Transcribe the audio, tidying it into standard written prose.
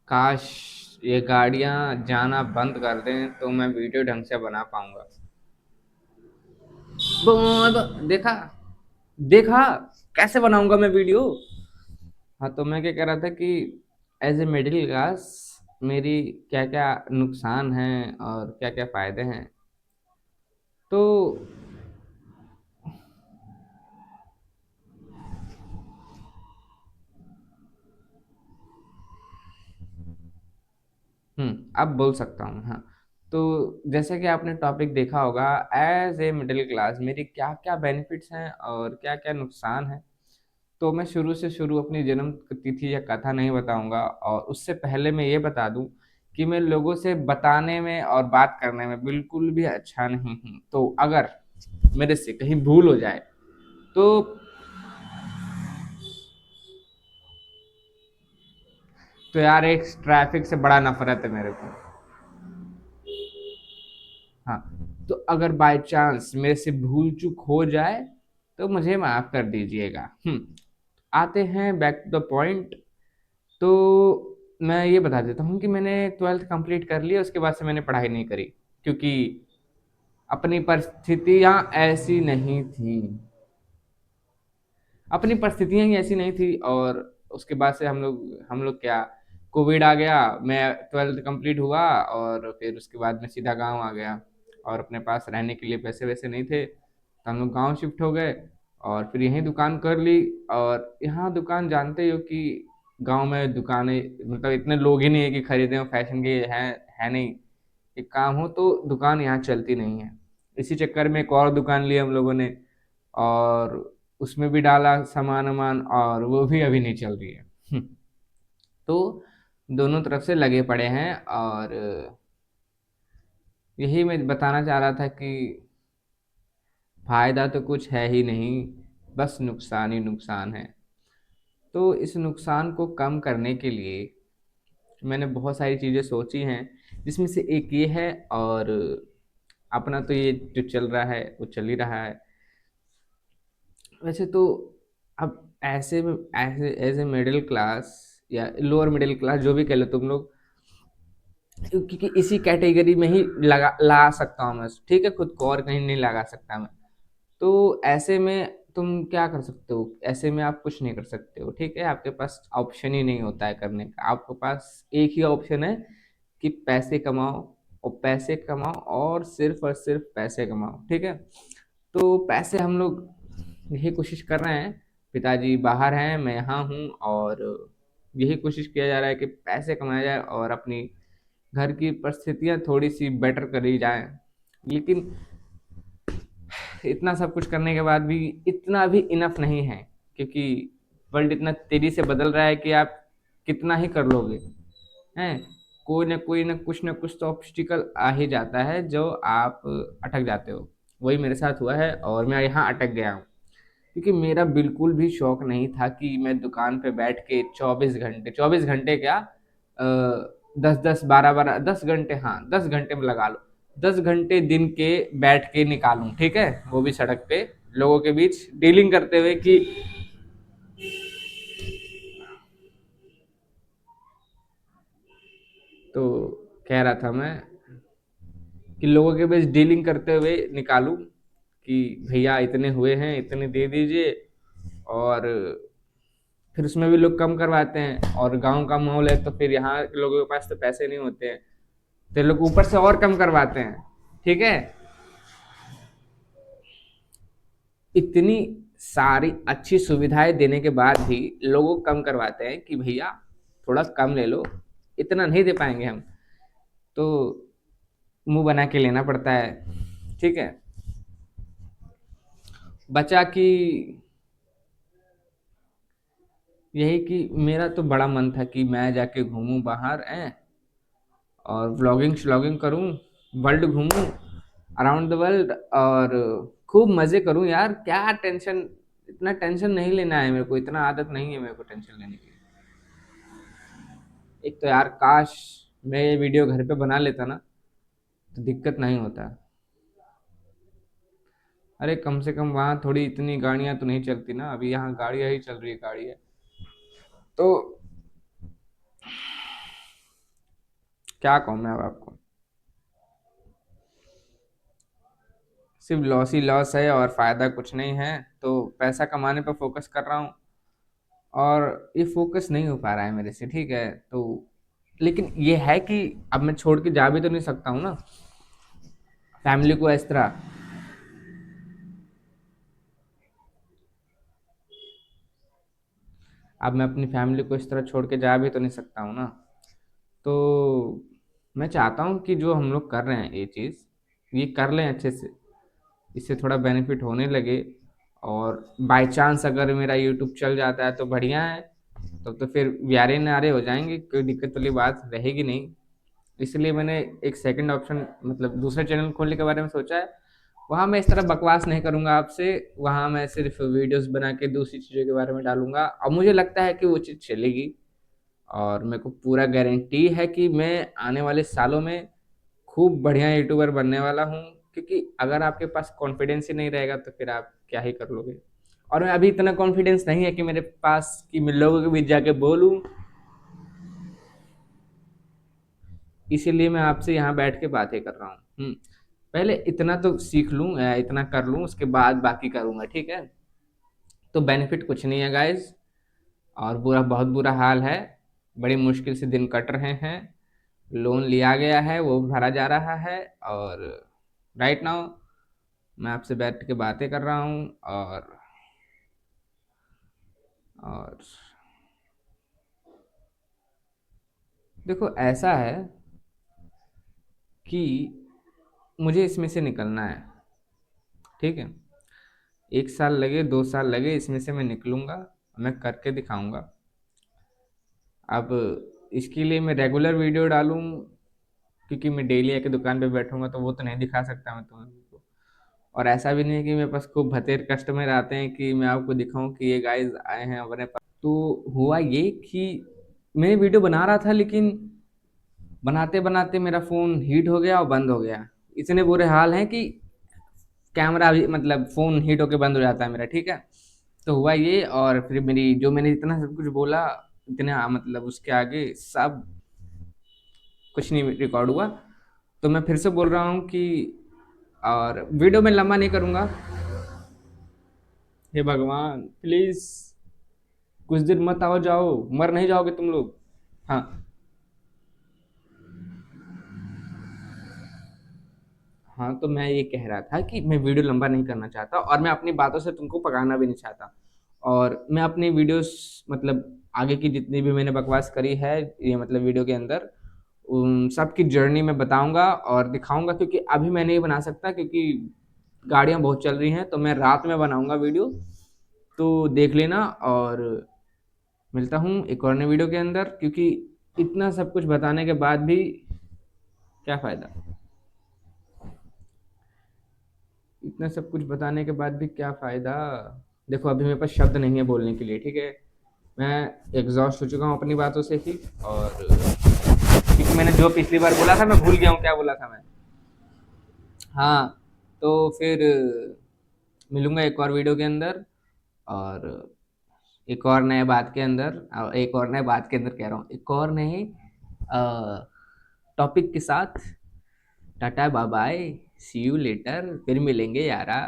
काश ये गाड़ियां जाना बंद कर दें तो मैं वीडियो ढंग से बना पाऊंगा। देखा, देखा कैसे बनाऊंगा मैं वीडियो। हाँ, तो मैं क्या कह रहा था कि एज ए मिडिल क्लास मेरी क्या क्या नुकसान हैं और क्या क्या फायदे हैं। तो अब बोल सकता हूँ। हाँ, तो जैसे कि आपने टॉपिक देखा होगा, एज ए मिडिल क्लास मेरी क्या क्या बेनिफिट्स हैं और क्या क्या नुकसान हैं। तो मैं शुरू से शुरू अपनी जन्म तिथि या कथा नहीं बताऊंगा, और उससे पहले मैं ये बता दूं कि मैं लोगों से बताने में और बात करने में बिल्कुल भी अच्छा नहीं हूं। तो अगर मेरे से कहीं भूल हो जाए तो यार एक ट्रैफिक से बड़ा नफरत है मेरे को। हाँ, तो अगर बाय चांस मेरे से भूल चूक हो जाए तो मुझे माफ कर दीजिएगा। आते हैं बैक टू द पॉइंट। तो मैं ये बता देता हूँ कि मैंने ट्वेल्थ कंप्लीट कर लिया, उसके बाद से मैंने पढ़ाई नहीं करी, क्योंकि अपनी परिस्थितियाँ ऐसी नहीं थी। अपनी परिस्थितियाँ ही ऐसी नहीं थी। और उसके बाद से हम लोग क्या, कोविड आ गया, मैं ट्वेल्थ कंप्लीट हुआ और फिर उसके बाद में सीधा गांव आ गया। और अपने पास रहने के लिए पैसे वैसे नहीं थे, तो हम लोग गाँव शिफ्ट हो गए और फिर यहीं दुकान कर ली। और यहाँ दुकान जानते हो कि गांव में दुकानें मतलब इतने लोग ही नहीं है कि खरीदें, और फैशन के हैं है नहीं। एक काम हो तो दुकान यहाँ चलती नहीं है। इसी चक्कर में एक और दुकान ली हम लोगों ने, और उसमें भी डाला सामान वामान, और वो भी अभी नहीं चल रही है। तो दोनों तरफ से लगे पड़े हैं। और यही मैं बताना चाह रहा था कि फायदा तो कुछ है ही नहीं, बस नुकसान ही नुकसान है। तो इस नुकसान को कम करने के लिए मैंने बहुत सारी चीज़ें सोची हैं, जिसमें से एक ये है। और अपना तो ये जो चल रहा है वो चल ही रहा है। वैसे तो अब ऐसे में, ऐसे एज ए मिडिल क्लास या लोअर मिडिल क्लास जो भी कह लो तुम लोग, क्योंकि इसी कैटेगरी में ही लगा ला सकता हूँ मैं, ठीक है, खुद को और कहीं नहीं लगा सकता मैं। तो ऐसे में तुम क्या कर सकते हो, ऐसे में आप कुछ नहीं कर सकते हो, ठीक है, आपके पास ऑप्शन ही नहीं होता है करने का। आपके पास एक ही ऑप्शन है कि पैसे कमाओ, और पैसे कमाओ और सिर्फ पैसे कमाओ, ठीक है। तो पैसे हम लोग यही कोशिश कर रहे हैं। पिताजी बाहर हैं, मैं यहाँ हूँ, और यही कोशिश किया जा रहा है कि पैसे कमाया जाए और अपनी घर की परिस्थितियाँ थोड़ी सी बेटर करी जाएं। लेकिन इतना सब कुछ करने के बाद भी इतना भी इनफ नहीं है, क्योंकि वर्ल्ड इतना तेजी से बदल रहा है कि आप कितना ही कर लोगे हैं, कोई ना कुछ तो ऑब्स्टिकल आ ही जाता है जो आप अटक जाते हो। वही मेरे साथ हुआ है और मैं यहाँ अटक गया हूँ, क्योंकि मेरा बिल्कुल भी शौक नहीं था कि मैं दुकान पे बैठ के 24 घंटे, 24 घंटे क्या, 10 10 12 12 10 घंटे, हाँ 10 घंटे में लगा लो, 10 घंटे दिन के बैठ के निकालूं, ठीक है, वो भी सड़क पे लोगों के बीच डीलिंग करते हुए कि तो कह रहा था मैं कि लोगों के बीच डीलिंग करते हुए निकालूं कि भैया इतने हुए हैं, इतने दे दीजिए। और फिर उसमें भी लोग कम करवाते हैं, और गांव का माहौल है तो फिर यहाँ के लोगों के पास तो पैसे नहीं होते हैं, तो लोग ऊपर से और कम करवाते हैं, ठीक है। इतनी सारी अच्छी सुविधाएं देने के बाद भी लोगों को कम करवाते हैं कि भैया थोड़ा कम ले लो, इतना नहीं दे पाएंगे हम। तो मुंह बना के लेना पड़ता है, ठीक है। बचा कि यही कि मेरा तो बड़ा मन था कि मैं जाके घूमूं बाहर है, और व्लॉगिंग श्लॉगिंग करूं, वर्ल्ड घूमूं, अराउंड द वर्ल्ड, और खूब मजे करूं यार। क्या टेंशन, इतना टेंशन नहीं लेना है मेरे को, इतना आदत नहीं है मेरे को टेंशन लेने की। एक तो यार काश मैं ये वीडियो घर पे बना लेता ना, तो दिक्कत नहीं होता। अरे कम से कम वहाँ थोड़ी इतनी गाड़ियां तो नहीं चलती ना, अभी यहाँ गाड़ियां ही चल रही है, गाड़ी है। तो क्या कहूँ मैं अब आपको, सिर्फ लॉस ही लॉस है और फायदा कुछ नहीं है। तो पैसा कमाने पर फोकस कर रहा हूँ और ये फोकस नहीं हो पा रहा है मेरे से, ठीक है। तो लेकिन ये है कि अब मैं छोड़ के जा भी तो नहीं सकता हूँ ना फैमिली को इस तरह। अब मैं अपनी फैमिली को इस तरह छोड़ के जा भी तो नहीं सकता हूँ ना। तो मैं चाहता हूँ कि जो हम लोग कर रहे हैं ये चीज़, ये कर लें अच्छे से, इससे थोड़ा बेनिफिट होने लगे। और बाय चांस अगर मेरा यूट्यूब चल जाता है तो बढ़िया है, तब तो फिर व्यारे नारे हो जाएंगे, कोई दिक्कत वाली बात रहेगी नहीं। इसलिए मैंने एक सेकंड ऑप्शन मतलब दूसरा चैनल खोलने के बारे में सोचा है। वहाँ मैं इस तरह बकवास नहीं करूँगा आपसे, वहाँ मैं सिर्फ वीडियोस बना के दूसरी चीज़ों के बारे में डालूंगा और मुझे लगता है कि वो चीज़ चलेगी। और मेरे को पूरा गारंटी है कि मैं आने वाले सालों में खूब बढ़िया यूट्यूबर बनने वाला हूँ। क्योंकि अगर आपके पास कॉन्फिडेंस ही नहीं रहेगा तो फिर आप क्या ही कर लोगे। और मैं अभी इतना कॉन्फिडेंस नहीं है कि मेरे पास कि मैं लोगों के बीच जाके बोलूँ, इसीलिए मैं आपसे यहाँ बैठ के बातें कर रहा हूँ। पहले इतना तो सीख लूँ, इतना कर लूँ, उसके बाद बाकी करूँगा, ठीक है। तो बेनिफिट कुछ नहीं है गाइज, और बुरा बहुत बुरा हाल है। बड़ी मुश्किल से दिन कट रहे हैं, लोन लिया गया है वो भरा जा रहा है। और राइट नाउ मैं आपसे बैठ के बातें कर रहा हूँ। और देखो ऐसा है कि मुझे इसमें से निकलना है, ठीक है। 1 साल लगे 2 साल लगे, इसमें से मैं निकलूंगा, मैं करके दिखाऊंगा। अब इसके लिए मैं रेगुलर वीडियो डालूं, क्योंकि मैं डेली आके दुकान पे बैठूंगा तो वो तो नहीं दिखा सकता मैं तुम्हें को। और ऐसा भी नहीं है कि मेरे पास खूब भतेर कस्टमर आते हैं कि मैं आपको दिखाऊं कि ये गाइस आए हैं अपने पास। तो हुआ ये कि मैं वीडियो बना रहा था, लेकिन बनाते बनाते मेरा फ़ोन हीट हो गया और बंद हो गया। इतने बुरे हाल हैं कि कैमरा भी मतलब फ़ोन हीट होके बंद हो जाता है मेरा, ठीक है। तो हुआ ये, और फिर मेरी जो मैंने इतना सब कुछ बोला, इतना मतलब उसके आगे सब कुछ नहीं रिकॉर्ड हुआ। तो मैं फिर से बोल रहा हूँ कि, और वीडियो में लंबा नहीं करूँगा। हे भगवान प्लीज़ कुछ दिन मत आओ जाओ, मर नहीं जाओगे तुम लोग। हाँ, हाँ, तो मैं ये कह रहा था कि मैं वीडियो लंबा नहीं करना चाहता और मैं अपनी बातों से तुमको पकाना भी नहीं चाहता। और मैं अपनी वीडियोस मतलब आगे की जितनी भी मैंने बकवास करी है ये मतलब वीडियो के अंदर, उन सब की जर्नी मैं बताऊंगा और दिखाऊंगा। क्योंकि अभी मैं नहीं बना सकता क्योंकि गाड़ियां बहुत चल रही हैं, तो मैं रात में बनाऊंगा वीडियो। तो देख लेना, और मिलता हूँ एक और नए वीडियो के अंदर। क्योंकि इतना सब कुछ बताने के बाद भी क्या फ़ायदा, इतना सब कुछ बताने के बाद भी क्या फ़ायदा। देखो अभी मेरे पास शब्द नहीं है बोलने के लिए, ठीक है। मैं एग्जॉस्ट हो चुका हूँ अपनी बातों से ही। और क्योंकि मैंने जो पिछली बार बोला था मैं भूल गया हूँ क्या बोला था मैं। हाँ, तो फिर मिलूंगा एक और वीडियो के अंदर, और एक और नए बात के अंदर, एक और नए बात के अंदर कह रहा हूँ, एक और नए टॉपिक के साथ। Tata bye bye, see you later, फिर मिलेंगे यारा।